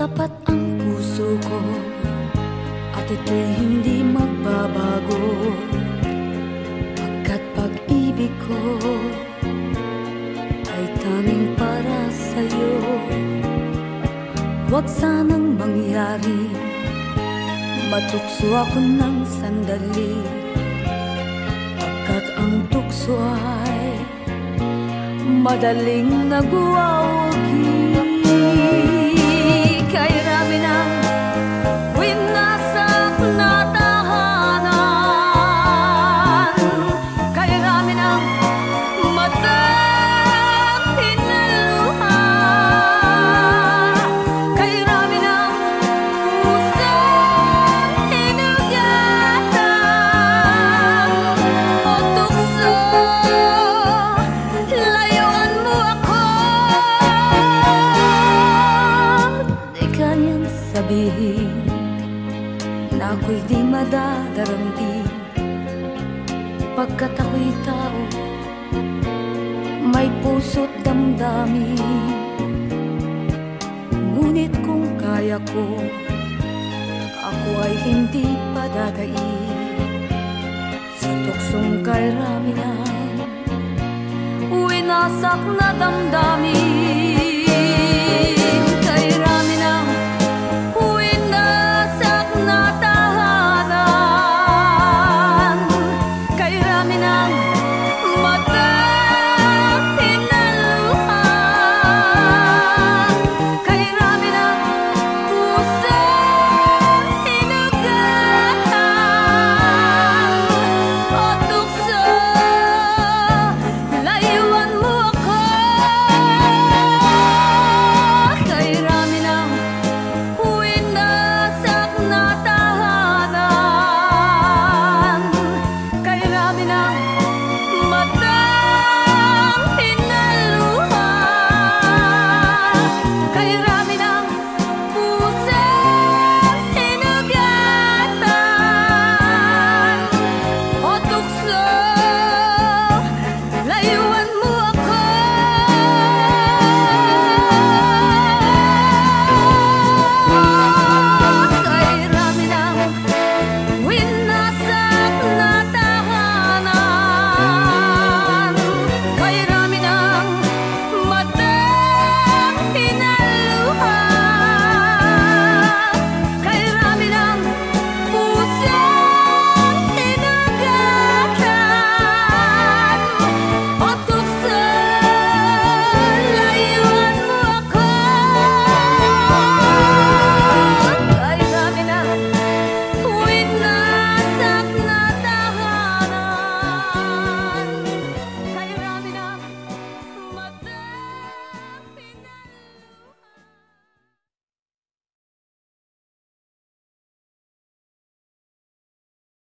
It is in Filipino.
Tapat ang puso ko at ito'y hindi magbabago, pagkat pag-ibig ko ay tanging para sa'yo. Huwag sanang mangyari matukso ako ng sandali, pagkat ang tukso ay madaling nagwawagi. Kay rami ng winasak na tahanan, kay rami ng matang pinaluha, kay rami ng pusong hinugatan o tukso, layuan mo ako. Di kayang sabihin na ako'y di madadaramdin, pagkat ako'y tao, may puso't damdamin. Ngunit kung kaya ko, ako ay hindi padadaig sa tuksong kay rami ng winasak na damdamin. Kay rami ng winasak na tahanan, kay rami ng matang pinaluha, kay rami ng pusong hinugatan o tukso, layuan mo ako. Kay rami ng winasak na tahanan, kay rami ng matang pinaluha, kay rami ng